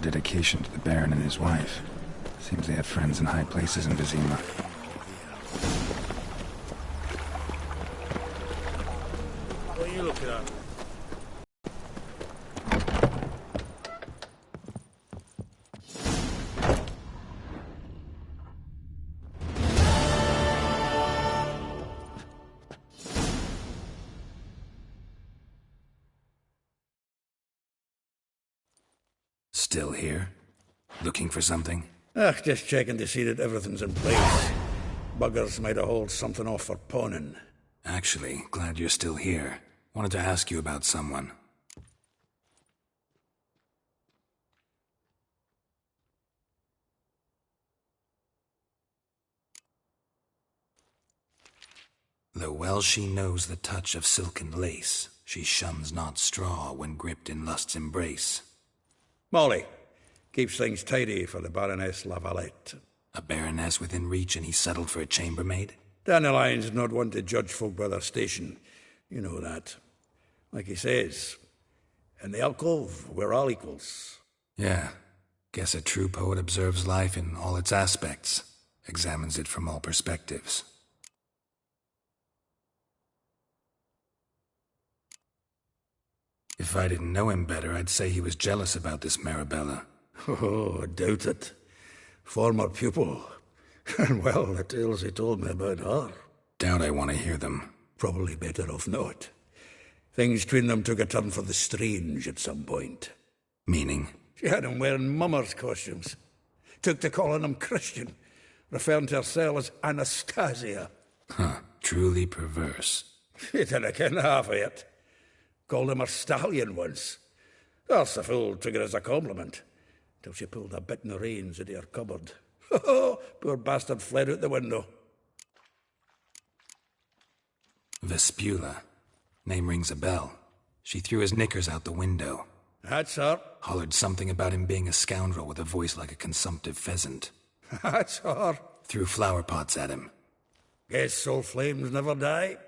dedication to the Baron and his wife. Seems they had friends in high places in Vizima. What are you looking at? Still here? Looking for something? Just checking to see that everything's in place. Buggers might have hauled something off for pawning. Actually, glad you're still here. Wanted to ask you about someone. Though well she knows the touch of silken lace, she shuns not straw when gripped in lust's embrace. Molly keeps things tidy for the Baroness Lavalette. A baroness within reach and he settled for a chambermaid? Dandelion's not one to judge folk by their station. You know that. Like he says, in the alcove, we're all equals. Yeah. Guess a true poet observes life in all its aspects, examines it from all perspectives. If I didn't know him better, I'd say he was jealous about this Marabella. Oh, I doubt it. Former pupil. And well, the tales he told me about her. Doubt I want to hear them. Probably better off not. Things between them took a turn for the strange at some point. Meaning? She had him wearing mummers' costumes. Took to calling him Christian, referring to herself as Anastasia. Huh, truly perverse. She didn't ken half of it. Called him her stallion once. That's the fool took it as a compliment, till she pulled a bit in the reins into her cupboard. Poor bastard fled out the window. Vespula. Name rings a bell. She threw his knickers out the window. That's her. Hollered something about him being a scoundrel with a voice like a consumptive pheasant. That's her. Threw flower pots at him. Guess soul flames never die.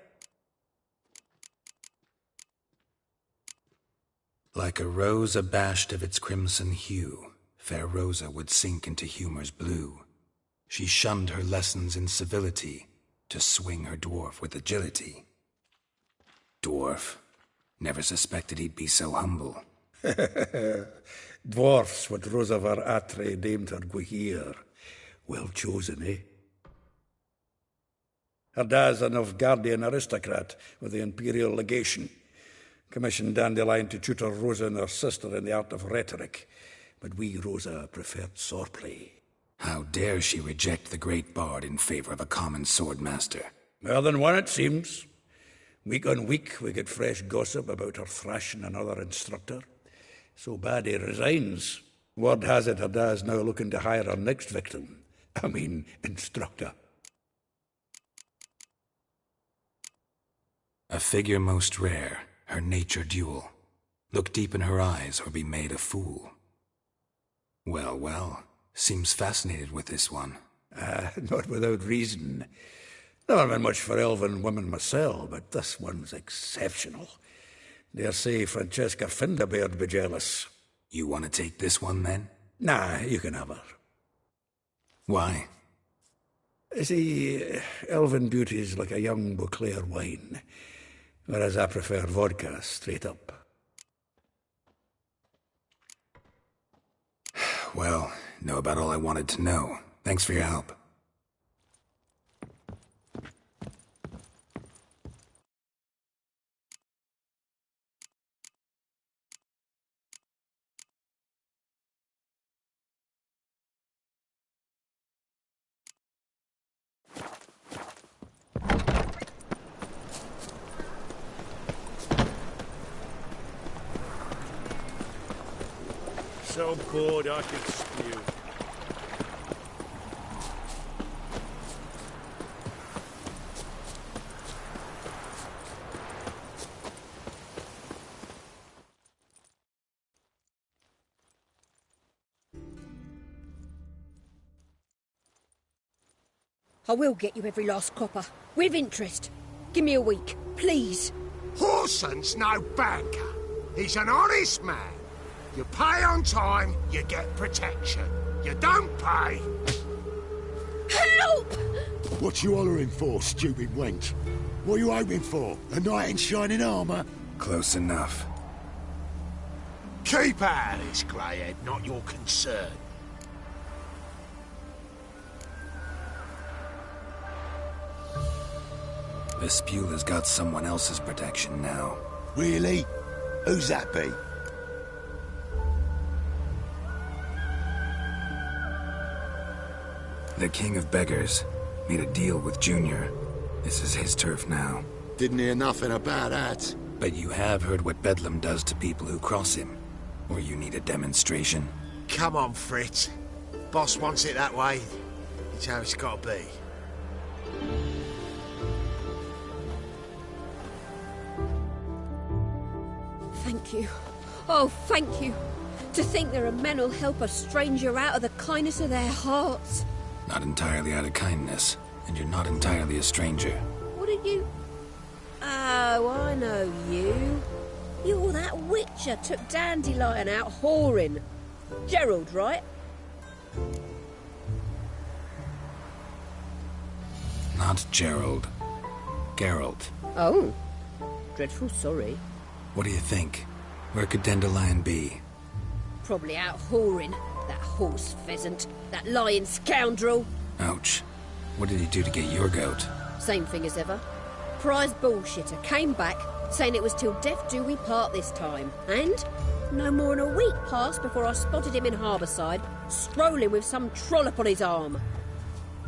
Like a rose abashed of its crimson hue, fair Rosa would sink into humor's blue. She shunned her lessons in civility, to swing her dwarf with agility. Dwarf. Never suspected he'd be so humble. Dwarfs, what Rosa var Atre deemed her Guihir. Well chosen, eh? Her dad's a Novgardian aristocrat with the Imperial Legation. Commissioned Dandelion to tutor Rosa and her sister in the art of rhetoric, but we, Rosa, preferred swordplay. How dare she reject the great bard in favor of a common swordmaster? More than one, it seems. Week on week, we get fresh gossip about her thrashing another instructor. So bad he resigns. Word has it her dad's now looking to hire her next victim. I mean, instructor. A figure most rare, her nature dual. Look deep in her eyes or be made a fool. Well, well, seems fascinated with this one. Not without reason. Never been much for elven women myself, but this one's exceptional. Dare say Francesca Findabair'd be jealous. You want to take this one, then? Nah, you can have her. Why? See, elven beauty's like a young Beauclair wine, whereas I prefer vodka straight up. Well, know about all I wanted to know. Thanks for your help. So bored I could spew. I will get you every last copper, with interest. Give me a week, please. Horson's no banker. He's an honest man. You pay on time, you get protection. You don't pay... Help! What you hollering for, stupid wench? What are you hoping for? A knight in shining armour? Close enough. Keep out of this, greyhead, not your concern. The Spule has got someone else's protection now. Really? Who's that be? The King of Beggars made a deal with Junior. This is his turf now. Didn't hear nothing about that. But you have heard what Bedlam does to people who cross him. Or you need a demonstration? Come on, Fritz. Boss wants it that way. It's how it's got to be. Thank you. Oh, thank you. To think there are men who'll help a stranger out of the kindness of their hearts. Not entirely out of kindness, and you're not entirely a stranger. What are you... Oh, I know you. You're that witcher took Dandelion out whoring. Gerald, right? Not Gerald. Geralt. Oh. Dreadful sorry. What do you think? Where could Dandelion be? Probably out whoring. That horse pheasant. That lying scoundrel. Ouch. What did he do to get your goat? Same thing as ever. Prize bullshitter came back, saying it was till death do we part this time. And no more than a week passed before I spotted him in Harbourside, strolling with some trollop on his arm.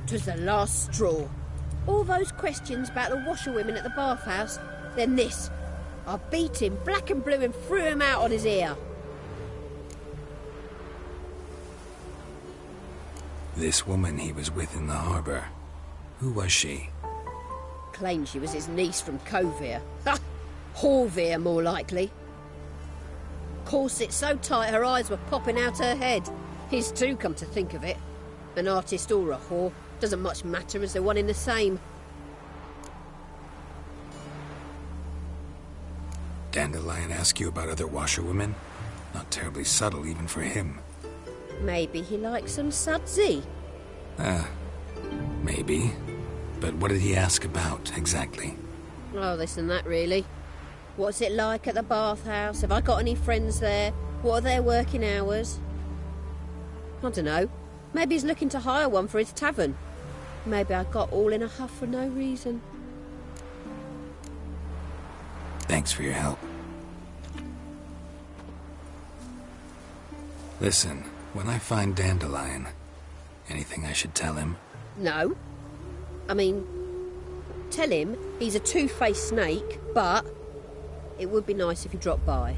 'Twas the last straw. All those questions about the washerwomen at the bathhouse, then this. I beat him black and blue and threw him out on his ear. This woman he was with in the harbour. Who was she? Claimed she was his niece from Kovir. Ha! Horvir, more likely. Corset so tight her eyes were popping out her head. His too, come to think of it. An artist or a whore. Doesn't much matter as they're one in the same. Dandelion ask you about other washerwomen? Not terribly subtle even for him. Maybe he likes some sudsy. Maybe. But what did he ask about, exactly? Oh, this and that, really. What's it like at the bathhouse? Have I got any friends there? What are their working hours? I don't know. Maybe he's looking to hire one for his tavern. Maybe I got all in a huff for no reason. Thanks for your help. Listen, when I find Dandelion, anything I should tell him? No. I mean, tell him he's a two-faced snake, but it would be nice if he dropped by.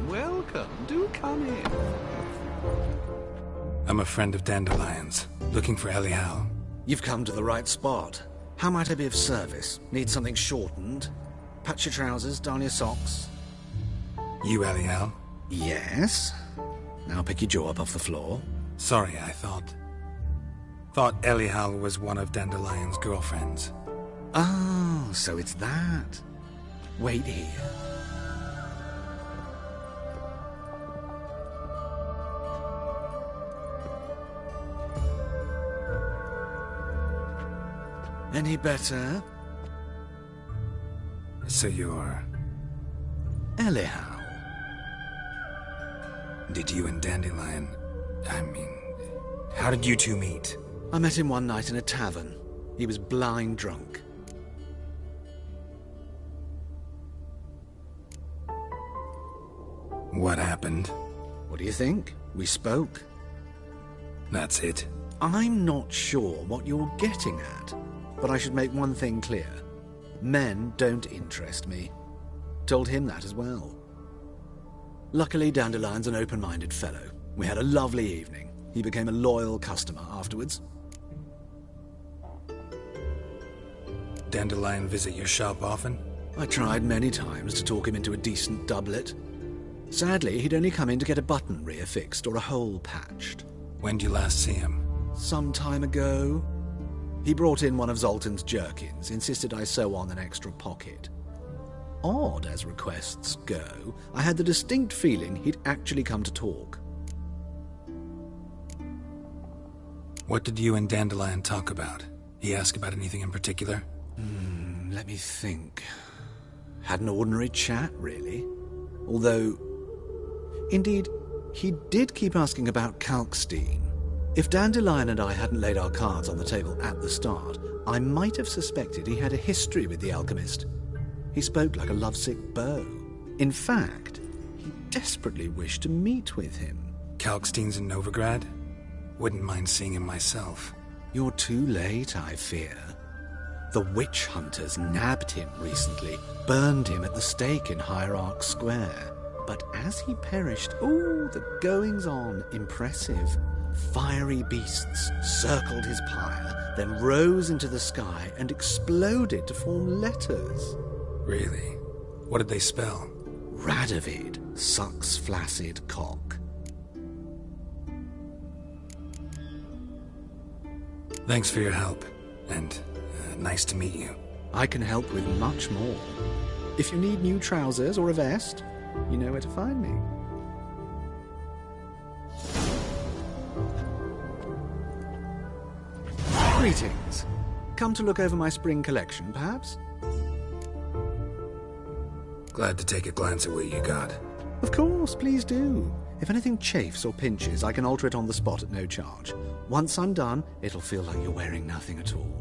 Welcome. Do come in. I'm a friend of Dandelion's, looking for Elial. You've come to the right spot. How might I be of service? Need something shortened? Patch your trousers, darn your socks. You Elial? Yes. Now pick your jaw up off the floor. Sorry, I thought Elial was one of Dandelion's girlfriends. Oh, so it's that. Wait here. Any better? So you're Anyhow, Did you and Dandelion... how did you two meet? I met him one night in a tavern. He was blind drunk. What happened? What do you think? We spoke. That's it. I'm not sure what you're getting at, but I should make one thing clear. Men don't interest me. Told him that as well. Luckily, Dandelion's an open-minded fellow. We had a lovely evening. He became a loyal customer afterwards. Dandelion visit your shop often? I tried many times to talk him into a decent doublet. Sadly, he'd only come in to get a button reaffixed or a hole patched. When did you last see him? Some time ago. He brought in one of Zoltan's jerkins, insisted I sew on an extra pocket. Odd as requests go, I had the distinct feeling he'd actually come to talk. What did you and Dandelion talk about? He asked about anything in particular? Let me think. Had an ordinary chat, really. Although, indeed, he did keep asking about Kalkstein. If Dandelion and I hadn't laid our cards on the table at the start, I might have suspected he had a history with the alchemist. He spoke like a lovesick beau. In fact, he desperately wished to meet with him. Kalkstein's in Novigrad? Wouldn't mind seeing him myself. You're too late, I fear. The witch hunters nabbed him recently, burned him at the stake in Hierarch Square. But as he perished, the goings-on, impressive. Fiery beasts circled his pyre, then rose into the sky and exploded to form letters. Really? What did they spell? Radovid sucks flaccid cock. Thanks for your help, and nice to meet you. I can help with much more. If you need new trousers or a vest, you know where to find me. Greetings. Come to look over my spring collection, perhaps? Glad to take a glance at what you got. Of course, please do. If anything chafes or pinches, I can alter it on the spot at no charge. Once I'm done, it'll feel like you're wearing nothing at all.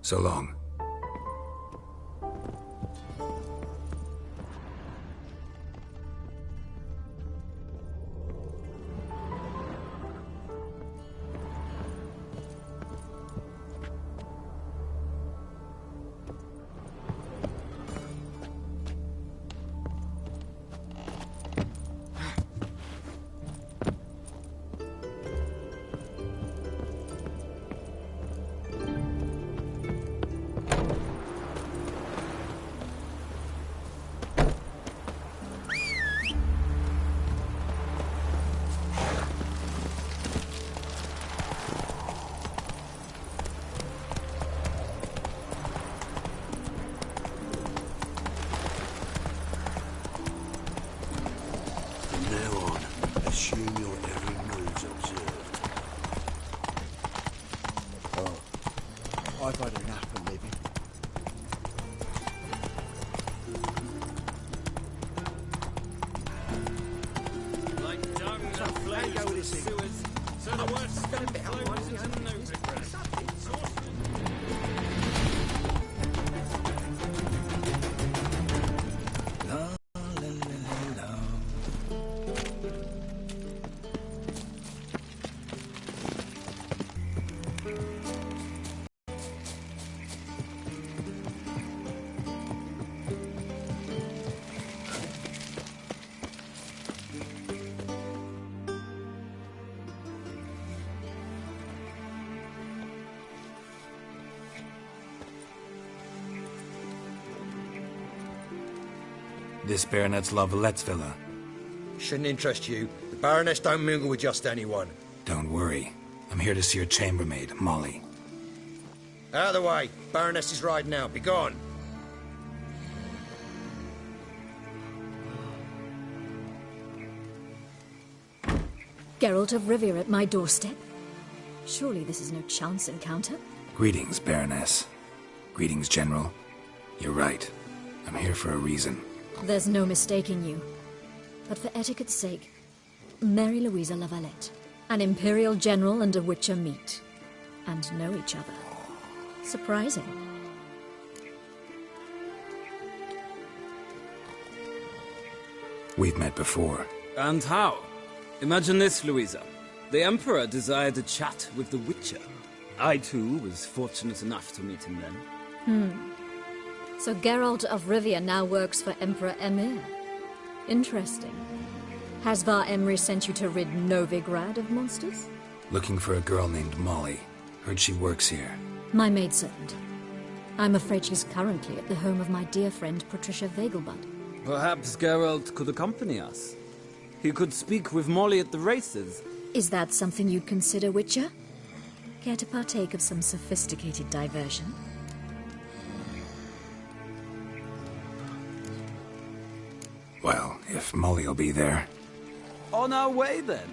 So long. I've had a nap and living. Like dung and flames and sewers, so the worst flows into Novigrad. This Baronet's Lavallette's villa. Shouldn't interest you. The Baroness don't mingle with just anyone. Don't worry. I'm here to see your chambermaid, Molly. Out of the way. Baroness is riding out. Be gone. Geralt of Rivia at my doorstep? Surely this is no chance encounter? Greetings, Baroness. Greetings, General. You're right. I'm here for a reason. There's no mistaking you. But for etiquette's sake, Mary Louisa Lavalette. An Imperial General and a Witcher meet. And know each other. Surprising. We've met before. And how? Imagine this, Louisa. The Emperor desired a chat with the Witcher. I, too, was fortunate enough to meet him then. So Geralt of Rivia now works for Emperor Emir. Interesting. Has Var Emry sent you to rid Novigrad of monsters? Looking for a girl named Molly. Heard she works here. My maidservant. I'm afraid she's currently at the home of my dear friend Patricia Vegelbud. Perhaps Geralt could accompany us. He could speak with Molly at the races. Is that something you'd consider, Witcher? Care to partake of some sophisticated diversion? Well, if Molly'll be there. On our way, then.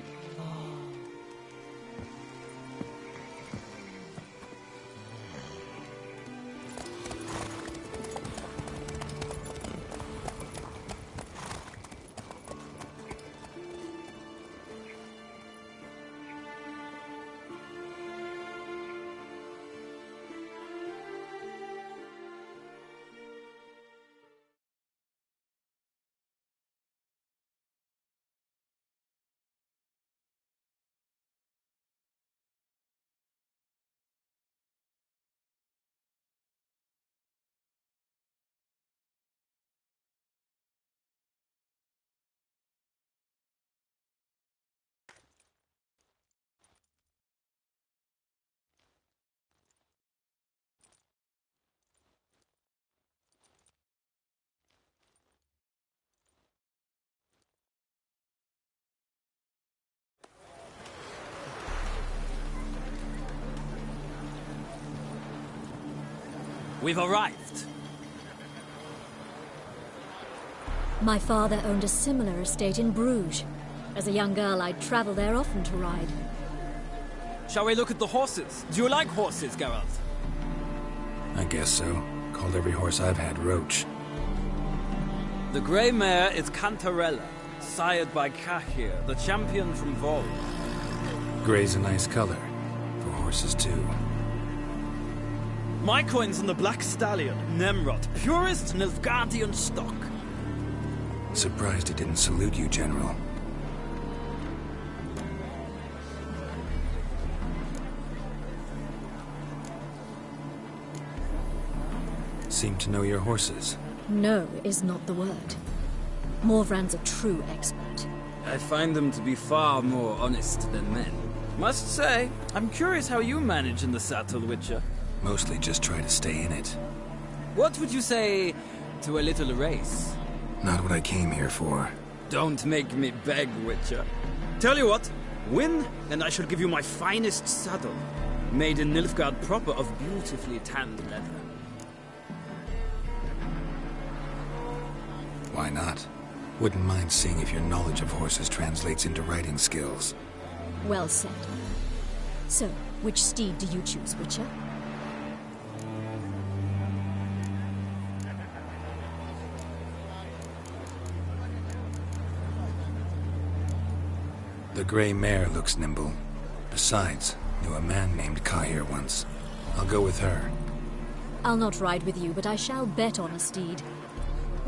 We've arrived. My father owned a similar estate in Bruges. As a young girl, I'd travel there often to ride. Shall we look at the horses? Do you like horses, Geralt? I guess so. Called every horse I've had Roach. The grey mare is Cantarella, sired by Cahir, the champion from Vol. Gray's a nice color. For horses, too. My coin's on the Black Stallion, Nemrod, purest Nilfgaardian stock. Surprised he didn't salute you, General. Seem to know your horses. No is not the word. Morvran's a true expert. I find them to be far more honest than men. Must say, I'm curious how you manage in the saddle, Witcher. Mostly just try to stay in it. What would you say to a little race? Not what I came here for. Don't make me beg, Witcher. Tell you what, win, and I shall give you my finest saddle. Made in Nilfgaard proper of beautifully tanned leather. Why not? Wouldn't mind seeing if your knowledge of horses translates into riding skills. Well said. So, which steed do you choose, Witcher? The gray mare looks nimble. Besides, knew a man named Cahir once. I'll go with her. I'll not ride with you, but I shall bet on a steed.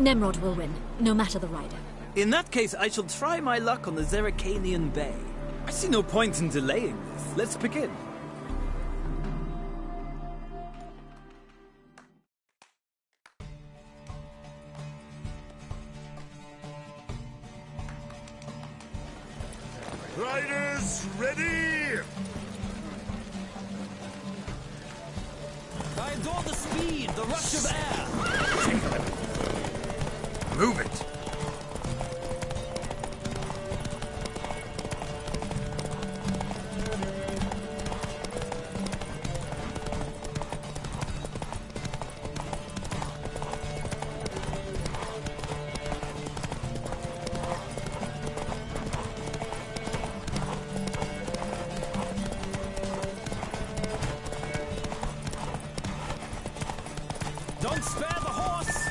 Nemrod will win, no matter the rider. In that case, I shall try my luck on the Zerrikanian Bay. I see no point in delaying this. Let's begin. Riders, ready! I adore the speed, the rush of air. Move it! Don't spare the horse!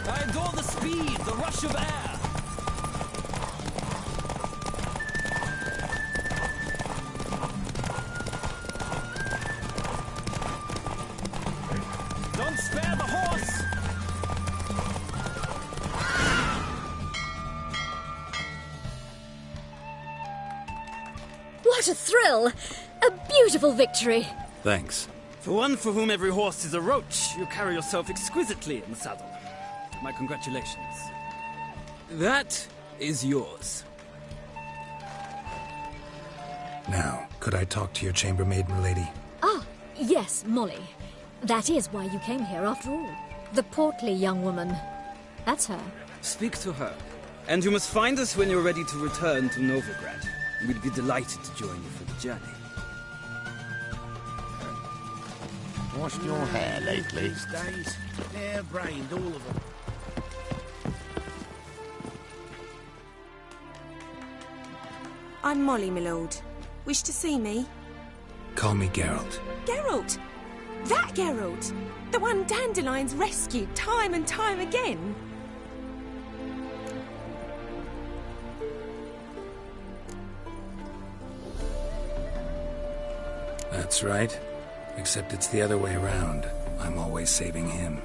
I adore the speed, the rush of air. Don't spare the horse! What a thrill! A beautiful victory! Thanks. For one for whom every horse is a roach, you carry yourself exquisitely in the saddle. My congratulations. That is yours. Now, could I talk to your chambermaid, milady? Ah, yes, Molly. That is why you came here after all. The portly young woman. That's her. Speak to her. And you must find us when you're ready to return to Novigrad. We'd be delighted to join you for the journey. Washed your hair lately? These days, hair-brained, all of them. I'm Molly, my lord. Wish to see me? Call me Geralt. Geralt! That Geralt! The one Dandelion's rescued time and time again! That's right. Except it's the other way around. I'm always saving him.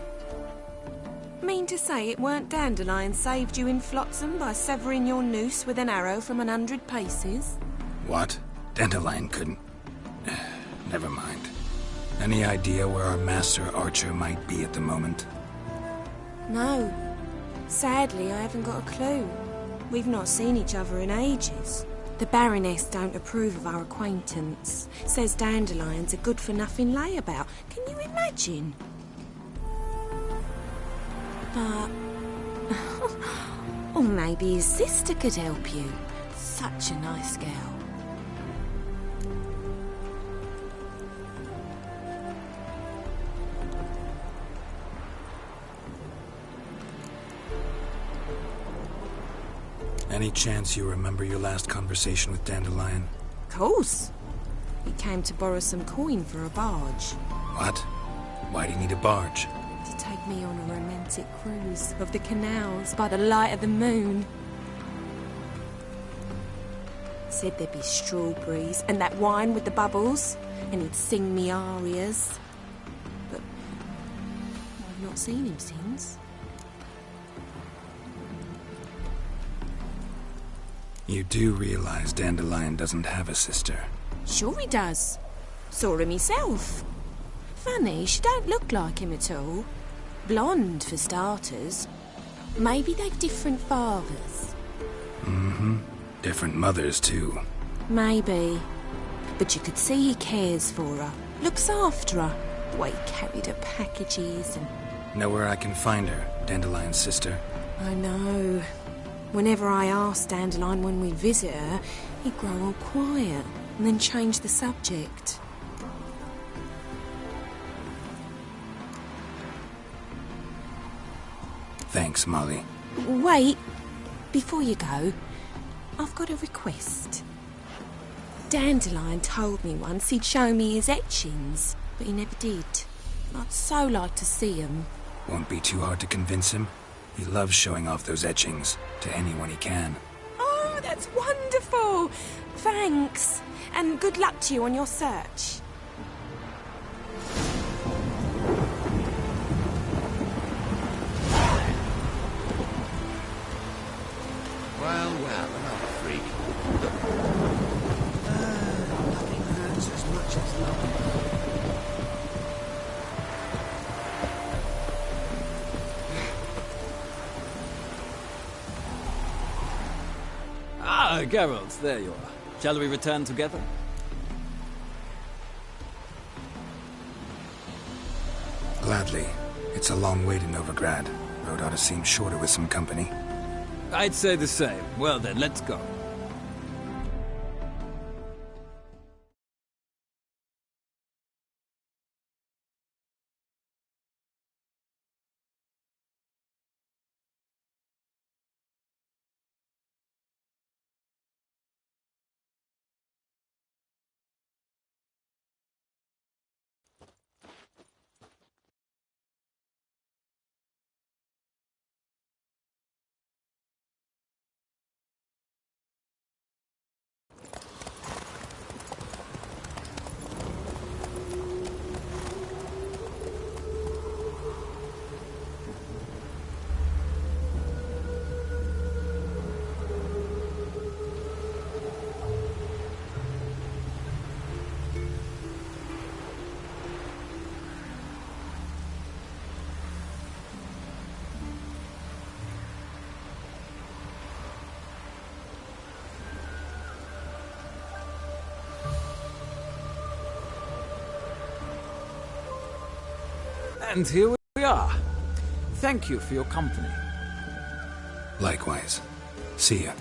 Mean to say it weren't Dandelion saved you in Flotsam by severing your noose with an arrow from 100 paces? What? Dandelion couldn't... Never mind. Any idea where our master archer might be at the moment? No. Sadly, I haven't got a clue. We've not seen each other in ages. The Baroness don't approve of our acquaintance. Says Dandelion's a good-for-nothing layabout. Can you imagine? But... or maybe his sister could help you. Such a nice girl. Any chance you remember your last conversation with Dandelion? Of course. He came to borrow some coin for a barge. What? Why do you need a barge? To take me on a romantic cruise of the canals by the light of the moon. Said there'd be strawberries and that wine with the bubbles, and he'd sing me arias. But I've not seen him since. You do realize Dandelion doesn't have a sister? Sure he does. Saw him himself. Funny, she don't look like him at all. Blonde, for starters. Maybe they've different fathers. Mm-hmm. Different mothers, too. Maybe. But you could see he cares for her. Looks after her. The way he carried her packages and... Know where I can find her, Dandelion's sister? I know. Whenever I ask Dandelion when we visit her, he'd grow all quiet and then change the subject. Thanks, Molly. Wait. Before you go, I've got a request. Dandelion told me once he'd show me his etchings, but he never did. I'd so like to see them. Won't be too hard to convince him. He loves showing off those etchings to anyone he can. Oh, that's wonderful! Thanks. And good luck to you on your search. Well, another freak. Nothing hurts as much as love. Ah, Geralt, there you are. Shall we return together? Gladly. It's a long way to Novigrad. Road ought to seem shorter with some company. I'd say the same. Well then, let's go. And here we are. Thank you for your company. Likewise. See ya.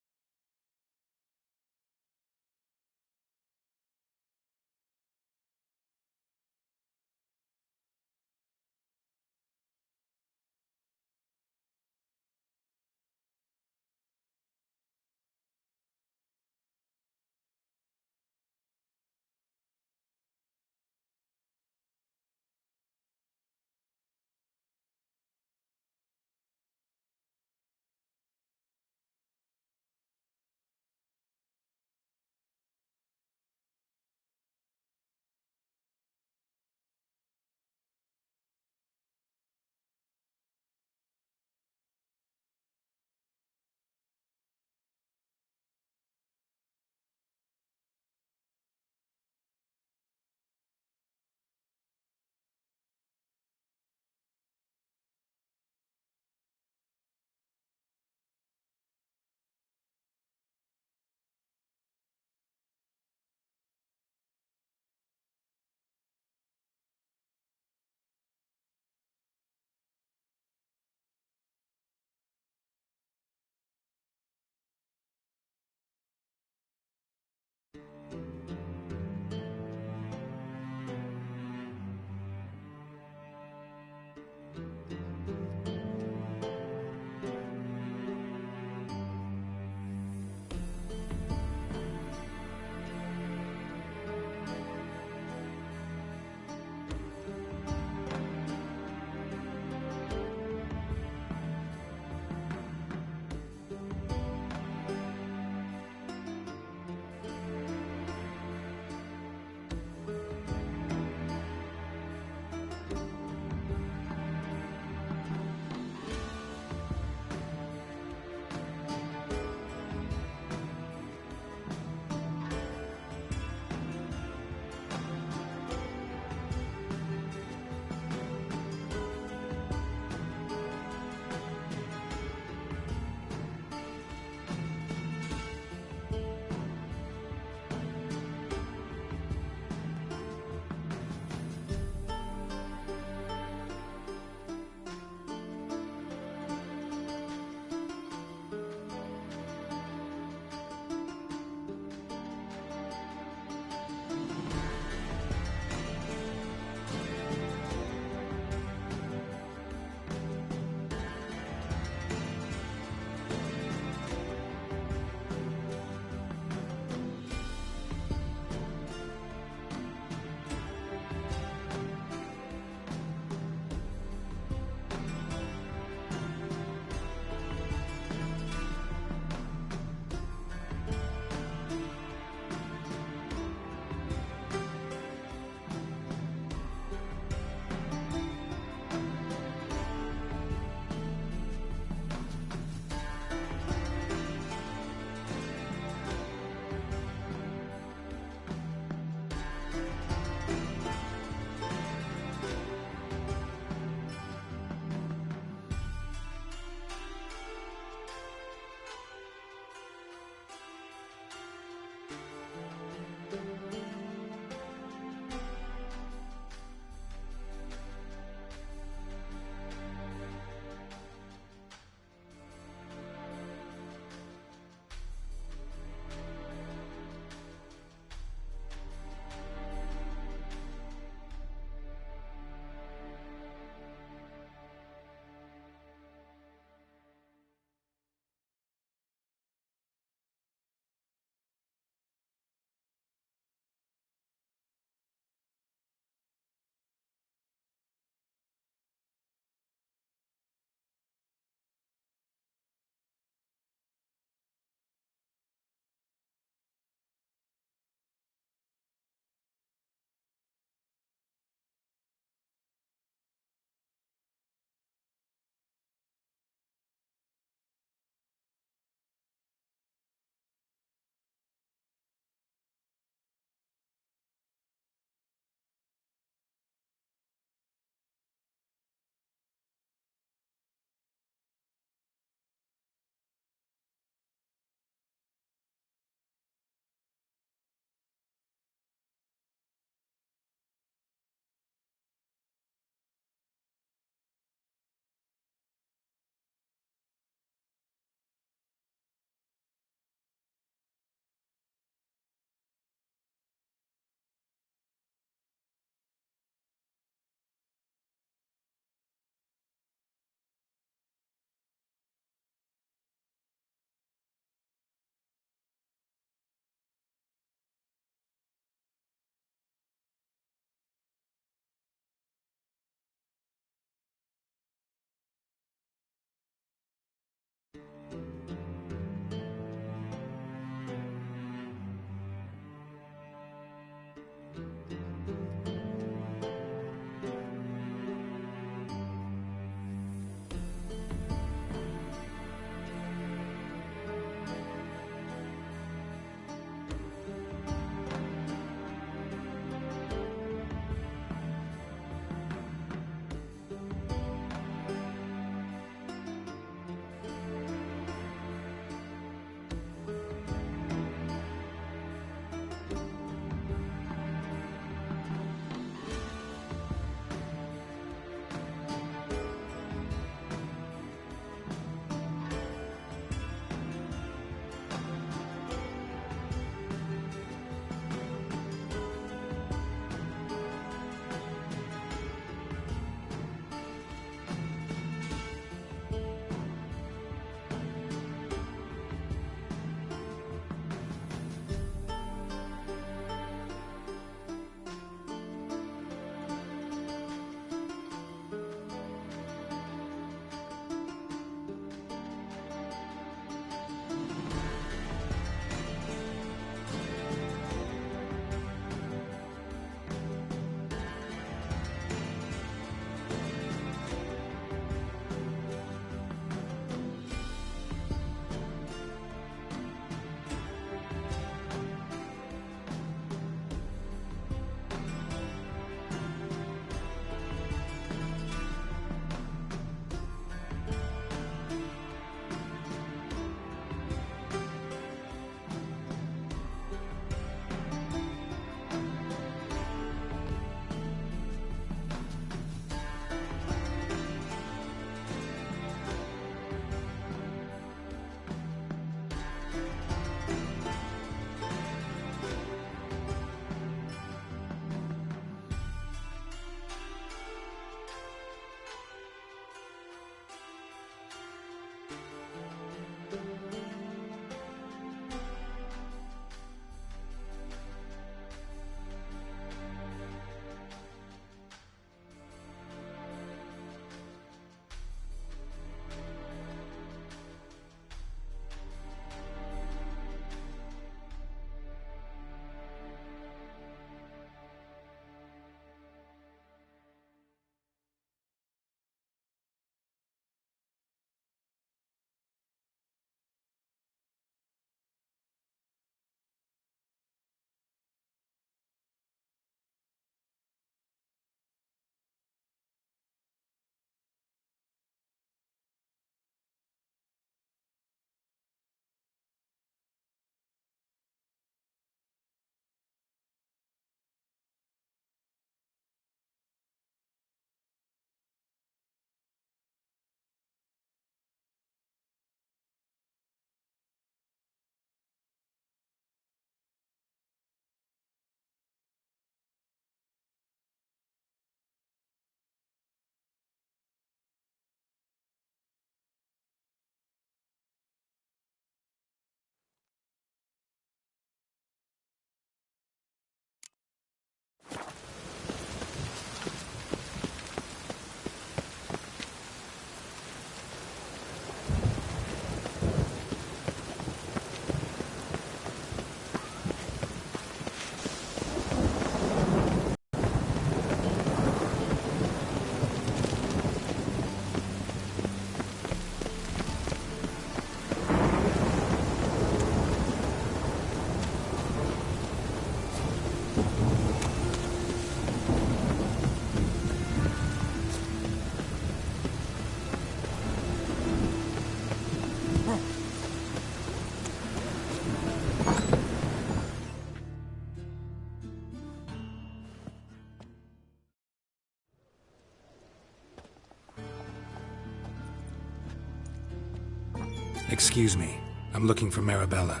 Excuse me. I'm looking for Marabella.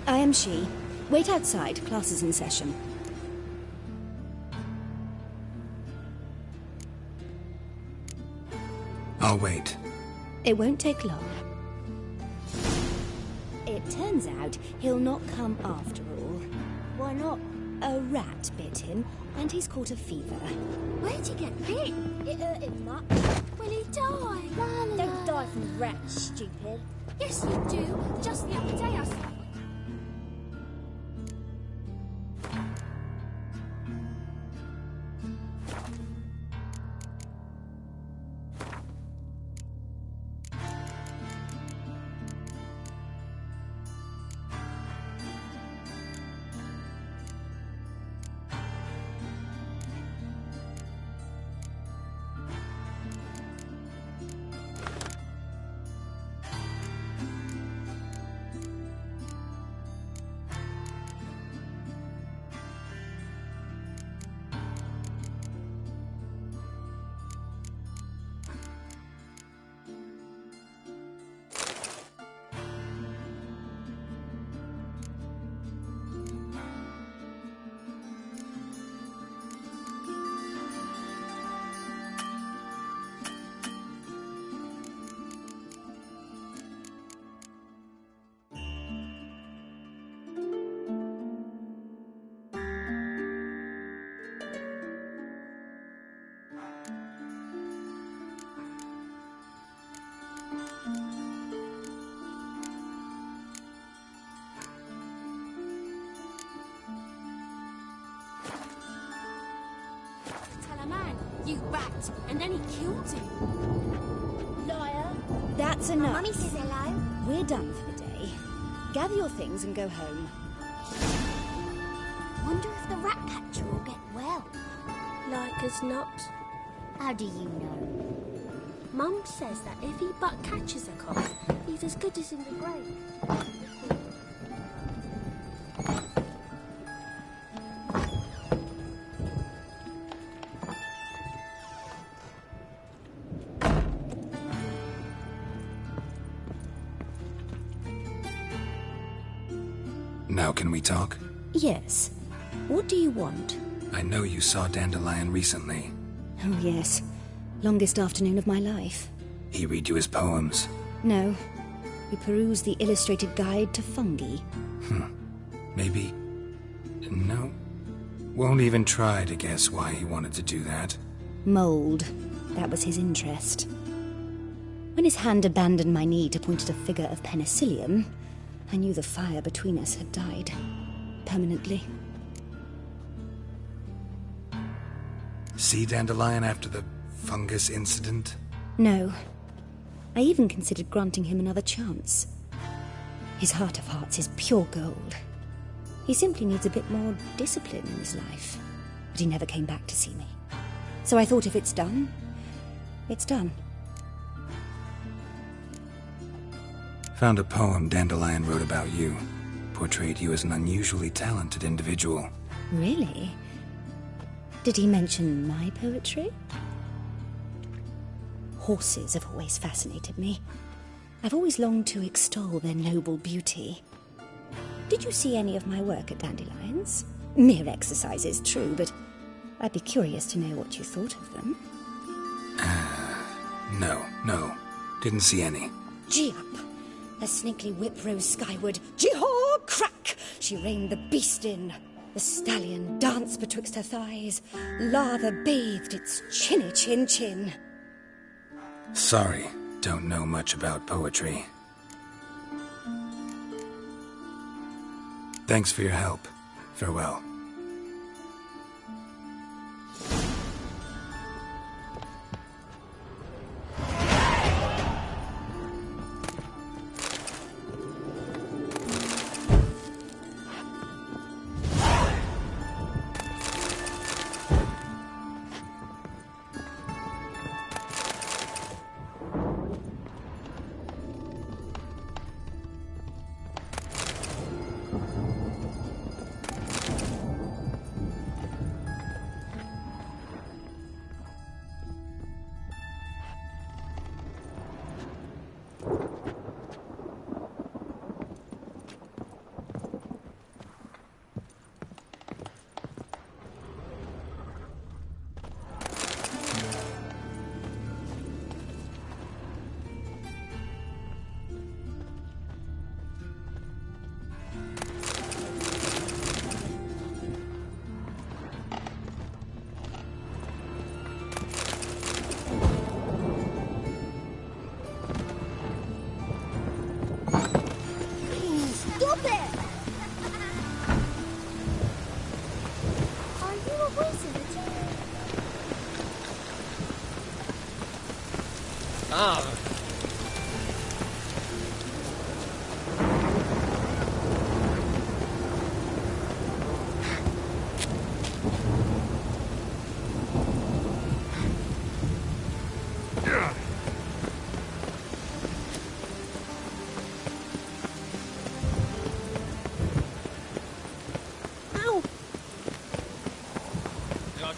I am she. Wait outside. Class is in session. I'll wait. It won't take long. It turns out he'll not come after all. Why not? A rat bit him, and he's caught a fever. Where'd he get bit? It hurt him much. Will he die? Don't die from rats, stupid. Yes, you do. Just the other day I saw. You rat, and then he killed him. Liar. That's enough. Mummy says hello. We're done for the day. Gather your things and go home. Wonder if the rat catcher will get well. Like as not. How do you know? Mum says that if he but catches a cough, he's as good as in the grave. Now can we talk? Yes. What do you want? I know you saw Dandelion recently. Oh, yes. Longest afternoon of my life. He read you his poems. No. We peruse the illustrated guide to fungi. Maybe... No. Won't even try to guess why he wanted to do that. Mould. That was his interest. When his hand abandoned my knee to point at a figure of penicillium, I knew the fire between us had died. Permanently. See Dandelion after the fungus incident? No. I even considered granting him another chance. His heart of hearts is pure gold. He simply needs a bit more discipline in his life. But he never came back to see me. So I thought if it's done, it's done. Found a poem Dandelion wrote about you. Portrayed you as an unusually talented individual. Really? Did he mention my poetry? Horses have always fascinated me. I've always longed to extol their noble beauty. Did you see any of my work at Dandelion's? Mere exercises, true, but I'd be curious to know what you thought of them. No. Didn't see any. Gee up! A snakely whip rose skyward. Gee-haw! Crack! She reined the beast in. The stallion danced betwixt her thighs. Lather bathed its chinny chin. Sorry, don't know much about poetry. Thanks for your help. Farewell.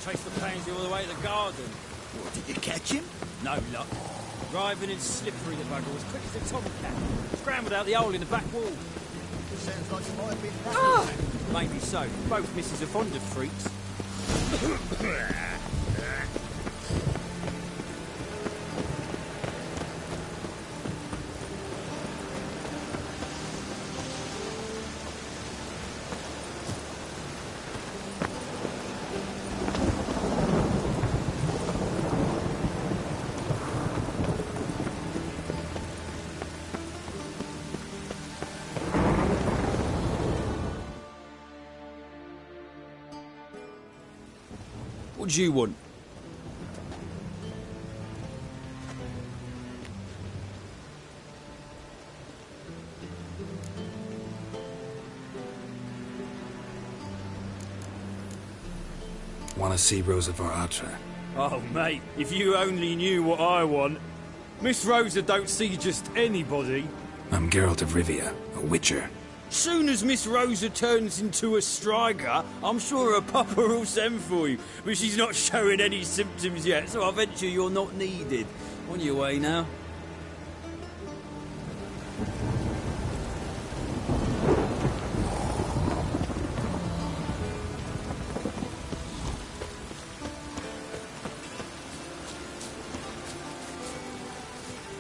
Chased the pansy all the way to the garden. What, did you catch him? No luck. Driving and slippery, the bugger was quick as a tomcat. Scrambled out the hole in the back wall. Sounds like you might have been Maybe so. Both misses are fond of freaks. What do you want? Want to see Rosa Varatra? Oh, mate, if you only knew what I want. Miss Rosa don't see just anybody. I'm Geralt of Rivia, a witcher. Soon as Miss Rosa turns into a striker, I'm sure her papa will send for you. But she's not showing any symptoms yet, so I venture you're not needed. On your way now.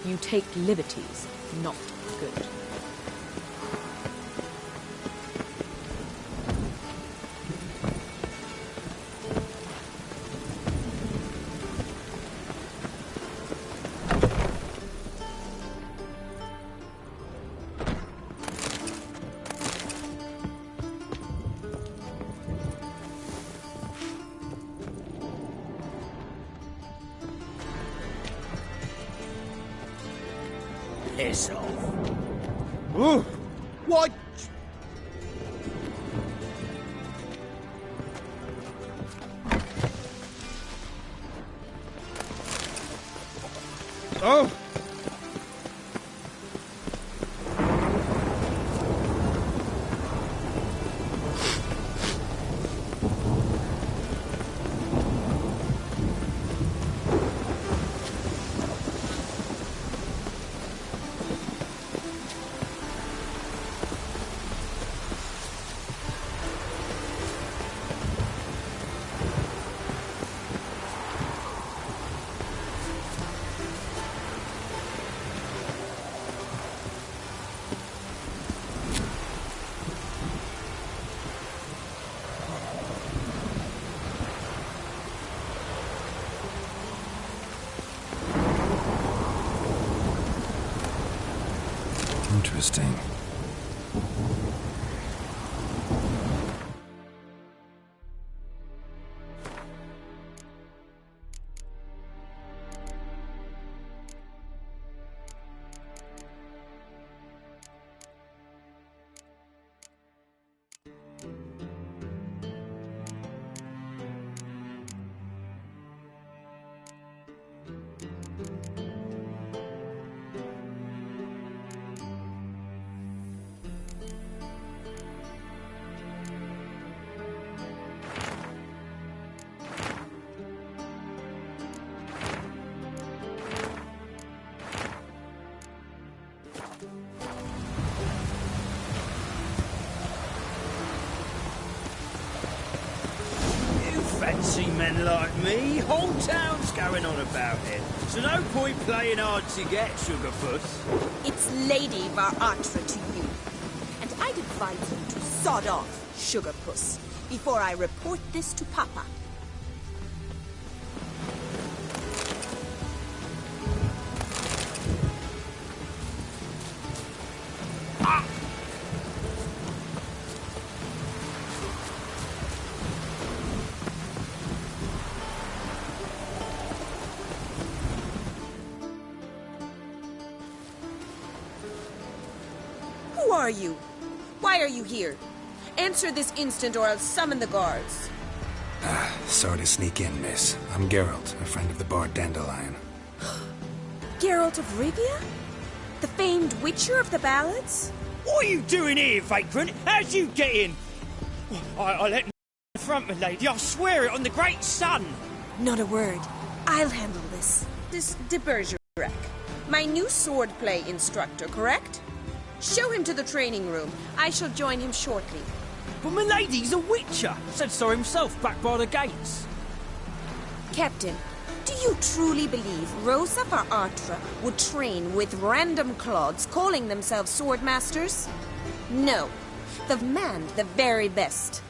You take liberties, not good. Piss off. Ooh. What? Oh! Interesting. Fancy men like me, whole town's going on about it. So no point playing hard to get, Sugar Puss. It's Lady Varatra to you. And I'd advise you to sod off, Sugar Puss, before I report this to Papa. Who are you? Why are you here? Answer this instant or I'll summon the guards. Sorry to sneak in, miss. I'm Geralt, a friend of the bard Dandelion. Geralt of Rivia? The famed witcher of the ballads? What are you doing here, vagrant? How'd you get in? I let front, my lady. I swear it on the great sun. Not a word. I'll handle this. This de Bergerac, my new swordplay instructor, correct? Show him to the training room. I shall join him shortly. But my lady's a witcher. Said so himself back by the gates. Captain, do you truly believe Rosa Varatra would train with random clods calling themselves sword masters? No. The man, the very best.